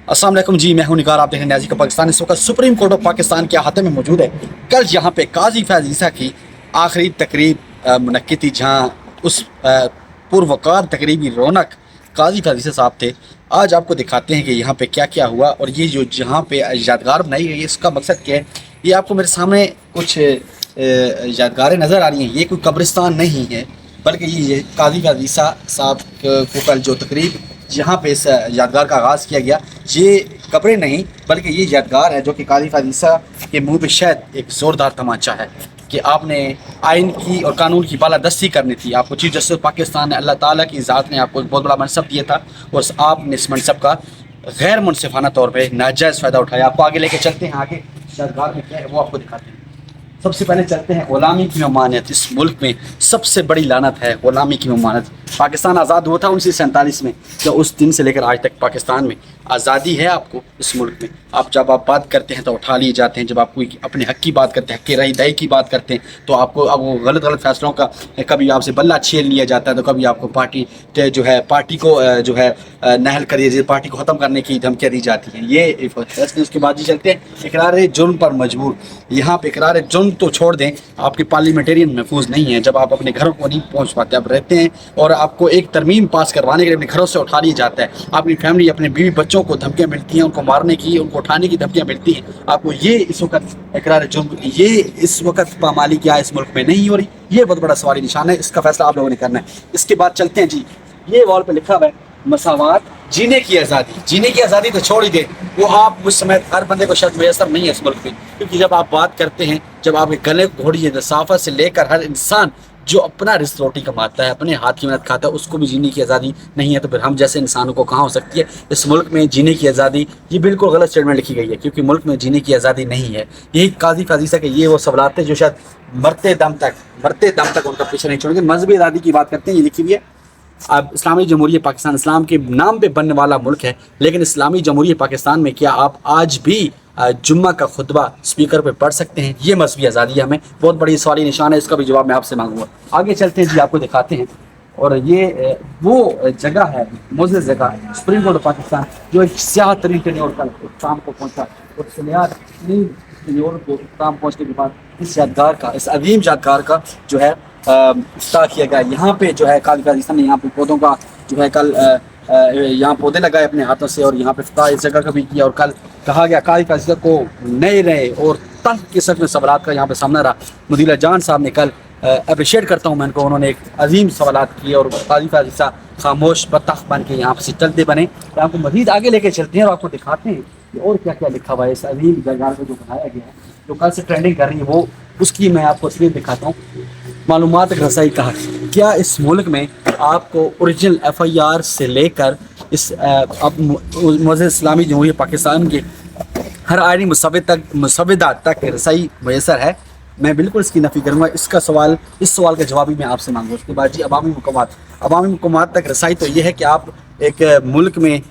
अस्सलाम वालेकुम जी, मैं हूं निगार। आप देख रहे हैं न्याज़ी का पाकिस्तान। इस वक्त सुप्रीम कोर्ट ऑफ पाकिस्तान के अहाते में मौजूद है। कल यहाँ पे काजी फैज़ ईसा की आखिरी तकरीब मुनक्किद थी, जहाँ उस पुरवकार तकरीबी रौनक काजी फैज़ ईसा साहब थे। आज आपको दिखाते हैं कि यहाँ पे क्या क्या हुआ और ये जो जहाँ पे यादगार बनाई गई है इसका मकसद क्या है। ये आपको मेरे सामने कुछ यादगारें नज़र आ रही हैं। ये कोई कब्रिस्तान नहीं है, बल्कि ये काजी फैज़ ईसा साहब को कल जो तकरीब जहाँ पे इस यादगार का आगाज़ किया गया, ये कब्रें नहीं बल्कि ये यादगार है, जो कि काजी फैज़ ईसा के मुँह पे शायद एक ज़ोरदार तमाचा है कि आपने आइन की और कानून की बालादस्ती करनी थी। आपको चीफ जस्टिस पाकिस्तान ने, अल्लाह ताला की ज़ात ने आपको एक बहुत बड़ा मनसब दिया था और आपने इस मनसब का गैर मुनसिफाना तौर पर नाजायज़ फ़ायदा उठाया। आपको आगे लेके चलते हैं, आगे यादगार में क्या है वो आपको दिखाते हैं। सबसे पहले चलते हैं ग़ुलामी की ममानियत। इस मुल्क में सबसे बड़ी लानत है ग़ुलामी की ममानियत। पाकिस्तान आज़ाद हुआ था 1947 में, तो उस दिन से लेकर आज तक पाकिस्तान में आज़ादी है। आपको इस मुल्क में जब आप बात करते हैं तो उठा लिए जाते हैं। जब आप कोई अपने हक़ की बात करते हैं, हक़ की रही दही की बात करते हैं, तो आपको अब वो गलत फैसलों का कभी आपसे बल्ला छीन लिया जाता है, तो कभी आपको पार्टी को जो है नहल करिए, पार्टी को ख़त्म करने की धमकियाँ दी जाती हैं। ये फैसले उसके बाद ही चलते हैं इकरार जुर्म पर मजबूर। यहाँ पर इकरार जुर्म तो छोड़ दें, आपके पार्लियामेंटेरियन महफूज नहीं है। जब आप अपने घरों को नहीं पहुँच पाते, आप रहते हैं और आपको एक तरमीम पास करवाने के लिए अपने घरों से उठा लिया जाता है। अपनी फैमिली, अपने बीवी बच्चों को धमकियाँ मिलती हैं, उनको मारने की, उनको उठाने की धमकियाँ मिलती हैं। आपको ये इस वक्त इकरार जुर्म, ये इस वक्त पामाली क्या इस मुल्क में नहीं हो रही, ये बहुत बड़ा सवाली निशान है। इसका फैसला आप लोगों ने करना है। इसके बाद चलते हैं जी, ये वॉल पे लिखा हुआ है मसावात, जीने की आज़ादी। जीने की आज़ादी तो छोड़ ही दे, वो आप मुझ समय हर बंदे को शायद मैसर नहीं है इस मुल्क में, क्योंकि जब आप बात करते हैं, जब आपके गले को घोड़ी है, नसाफत से लेकर हर इंसान जो अपना रिस्क रोटी कमाता है, अपने हाथ की मेहनत खाता है, उसको भी जीने की आज़ादी नहीं है, तो फिर हम जैसे इंसानों को कहाँ हो सकती है इस मुल्क में जीने की आज़ादी। ये बिल्कुल गलत स्टेटमेंट लिखी गई है, क्योंकि मुल्क में जीने की आज़ादी नहीं है। यही काजी फैज़ ईसा के ये वो सवालात थे जो शायद मरते दम तक उनका पीछे नहीं छोड़ेंगे। मजहबी आज़ादी की बात करते हैं, ये लिखी हुई है। अब इस्लामी जमहूरियत पाकिस्तान इस्लाम के नाम पे बनने वाला मुल्क है, लेकिन इस्लामी जमहूरियत पाकिस्तान में क्या आप आज भी जुम्मा का खुतबा स्पीकर पे पढ़ सकते हैं? ये मजहबी आज़ादी है। हमें बहुत बड़ी सवाली निशान है, इसका भी जवाब मैं आपसे मांगूंगा। आगे चलते हैं जी, आपको दिखाते हैं। और ये वो जगह है, मुअज़्ज़ज़ जगह, सुप्रीम कोर्ट ऑफ पाकिस्तान, जो एक स्याह तरीन टेन्योर का शाम को पहुँचा और स्याह तरीन टेन्योर को शाम पहुँचने के बाद इस यादगार का, इस अजीम यादगार का जो है इफ्ताह किया गया। यहाँ पे जो है काजी फैज़ ईसा ने यहाँ पे पौधों का जो है कल यहाँ पौधे लगाए अपने हाथों से, और यहाँ पे इफ्ताह इस जगह का भी किया। और कल कहा गया काजी फैज़ ईसा को नए और तल्ख़ किस्म में सवालात का यहाँ पे सामना रहा। मुदीर जान साहब ने कल अप्रिशिएट करता हूँ मैं उनको, उन्होंने एक अजीम सवालात किए और काजी फैज़ ईसा खामोश बतख बन के यहाँ से चलते बने। तो आपको मज़ीद आगे लेके चलते हैं और आपको दिखाते हैं कि और क्या क्या लिखा हुआ है इस अजीम जगह को जो बनाया गया है, जो कल से ट्रेंडिंग कर रही है, वो उसकी मैं आपको तस्वीर दिखाता हूँ। मालूमात रसाई कहा, क्या इस मुल्क में आपको ओरिजिनल FIR से लेकर इस मुअज़्ज़ज़ इस्लामी जमहूरियत पाकिस्तान के हर आईनी मुसव्विदा तक रसाई मैसर है? मैं बिल्कुल इसकी नफ़ी करूँगा। इस सवाल का जवाब ही मैं आपसे मांगूँ। उसके बाद जी, अवामी मकामात तक रसाई तो ये है कि आप एक मुल्क में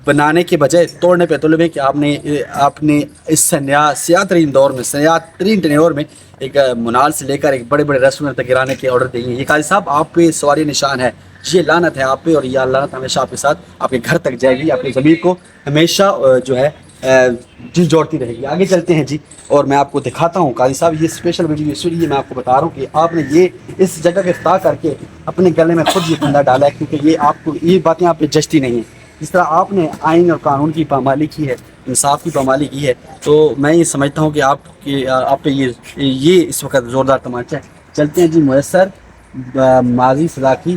बनाने के बजाय तोड़ने पे तुले में कि आपने इस स्याह तरीन दौर में, स्याह तरीन टेन्योर में एक मुनाल से लेकर एक बड़े बड़े रेस्टोरेंट तक गिराने के ऑर्डर दिए। ये काजी साहब आप पे सवारी निशान है, ये लानत है आप पे, और ये लानत हमेशा आपके साथ आपके घर तक जाएगी, आपकी ज़मीर को हमेशा जो है जी जोड़ती रहेगी। आगे चलते हैं जी, और मैं आपको दिखाता हूँ काजी साहब, ये स्पेशल वीडियो इसलिए मैं आपको बता रहा हूँ कि आपने ये इस जगह का इफ्ताह करके अपने गले में खुद ये फंदा डाला है, क्योंकि ये आपको ये बातें आप पे जचती नहीं हैं। जिस तरह आपने आइन और कानून की पामाली की है, इंसाफ की पामाली की है, तो मैं ये समझता हूँ कि आप पे ये इस वक्त ज़ोरदार तमाचा है। चलते हैं जी, मुयस्सर माजी सज़ा की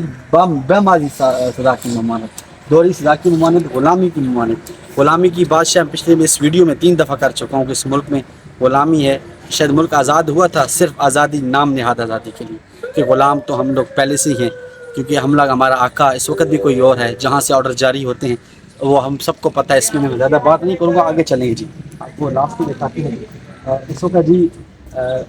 माजी सज़ा की ममानत, दोहरी सज़ा की ममानत, ग़ुलामी की ममानत। ग़ुलामी की बादशाह पिछले में इस वीडियो में 3 दफ़ा कर चुका हूँ कि इस मुल्क में ग़ुलामी है। शायद मुल्क आज़ाद हुआ था सिर्फ आज़ादी, नाम नहाद आज़ादी के लिए, कि ग़ुलाम तो हम लोग पहले से ही हैं, क्योंकि हमारा आका इस वक्त भी कोई और है, जहाँ से ऑर्डर जारी होते हैं वो हम सबको पता है। इसमें मैं ज़्यादा बात नहीं करूँगा। आगे चलेंगे जी, आपको लास्ट में दिखाते हैं इस वक्त जी।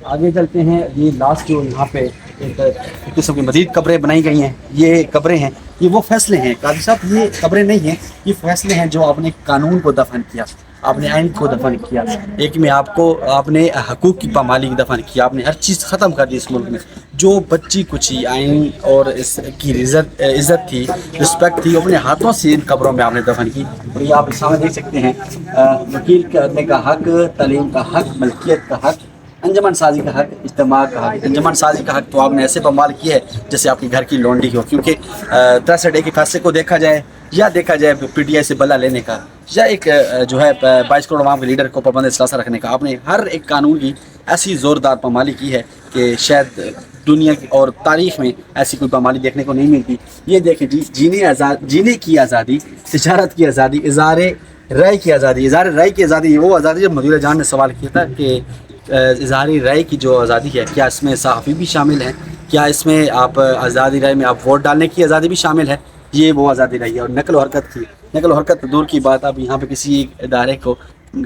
आगे चलते हैं। ये लास्ट जो यहाँ पे एक किस्म की मज़ीद कब्रें बनाई गई हैं, ये कब्रें हैं, ये वो फैसले हैं काजी साहब, ये कब्रें नहीं हैं, ये फैसले हैं जो आपने कानून को दफन किया। آپ نے آئین کو دفن کیا، ایک میں آپ کو آپ نے حقوق کی پامالی کی دفن کیا، آپ نے ہر چیز ختم کر دی اس ملک میں، جو بچی کچی آئین اور اس کی عزت تھی، رسپیکٹ تھی، اپنے ہاتھوں سے ان قبروں میں آپ نے دفن کی۔ اور یہ آپ سامنے دیکھ سکتے ہیں، وکیل کرنے کا حق، تعلیم کا حق، ملکیت کا حق، انجمن سازی کا حق، اجتماع کا حق۔ انجمن سازی کا حق تو آپ نے ایسے پامال کیا ہے جیسے آپ کے گھر کی لونڈی ہو، کیونکہ 63 کے فیصلے کو دیکھا جائے یا دیکھا جائے پی ٹی آئی سے بلا لینے کا، یا ایک جو ہے 22 کروڑ عوام کے لیڈر کو پابند ثلاثہ رکھنے کا، آپ نے ہر ایک قانون کی ایسی زوردار پامالی کی ہے کہ شاید دنیا کی اور تاریخ میں ایسی کوئی پامالی دیکھنے کو نہیں ملتی۔ یہ دیکھیں جی، جینے کی آزادی، تجارت کی آزادی، اظہار رائے کی آزادی۔ اظہار رائے کی آزادی وہ آزادی جب مدیر جان نے سوال کیا تھا کہ اظہار رائے کی جو آزادی ہے، کیا اس میں صحافی بھی شامل ہیں، کیا اس میں آپ آزادی رائے میں آپ ووٹ ڈالنے کی آزادی بھی شامل ہے؟ یہ وہ آزادی رہی ہے۔ اور نقل و حرکت کی، نقل و حرکت دور کی بات، آپ یہاں پہ کسی ایک ادارے کو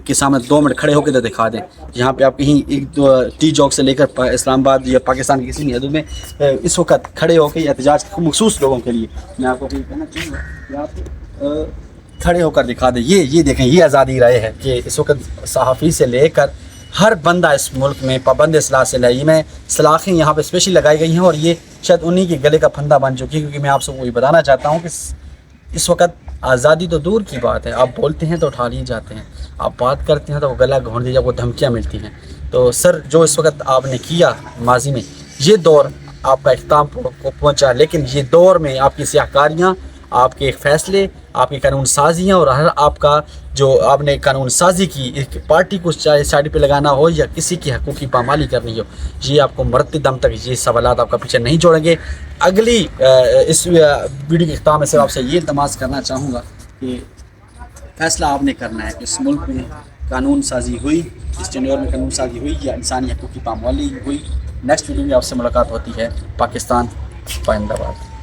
کے سامنے 2 منٹ کھڑے ہو کے تو دکھا دیں، یہاں پہ آپ کہیں ایک ٹی چوک سے لے کر اسلام آباد یا پاکستان کی کسی بھی حدود میں اس وقت کھڑے ہو کے احتجاج مخصوص لوگوں کے لیے میں آپ کو کہنا چاہوں گا کہ آپ کھڑے ہو کر دکھا دیں۔ یہ دیکھیں، یہ آزادی رائے ہے کہ اس وقت صحافی سے لے کر ہر بندہ اس ملک میں پابند اصلاح سے لئی میں سلاخیں یہاں پہ اسپیشلی لگائی گئی ہیں، اور یہ شاید انہی کے گلے کا پھندا بن چکی ہے، کیونکہ میں آپ سے وہی بتانا چاہتا ہوں کہ اس وقت آزادی تو دور کی بات ہے، آپ بولتے ہیں تو اٹھا لیے جاتے ہیں، آپ بات کرتے ہیں تو وہ گلا گھونٹ دیا، وہ دھمکیاں ملتی ہیں۔ تو سر، جو اس وقت آپ نے کیا ماضی میں، یہ دور آپ کا اختتام کو پہنچا، لیکن یہ دور میں آپ کی سیاہ کاریاں، آپ کے فیصلے، آپ کی قانون سازیاں، اور ہر آپ کا جو آپ نے قانون سازی کی، ایک پارٹی کو چاہے سائڈ پہ لگانا ہو یا کسی کی حقوق کی پامالی کرنی ہو، یہ آپ کو مرتے دم تک یہ سوالات آپ کا پیچھے نہیں چھوڑیں گے۔ اگلی اس ویڈیو کے اختتام میں صرف آپ سے یہ التماس کرنا چاہوں گا کہ فیصلہ آپ نے کرنا ہے کہ اس ملک میں قانون سازی ہوئی، اس ٹینیور میں قانون سازی ہوئی یا انسانی حقوق کی پامالی ہوئی۔ نیکسٹ ویڈیو میں آپ سے ملاقات ہوتی ہے۔ پاکستان زندہ باد۔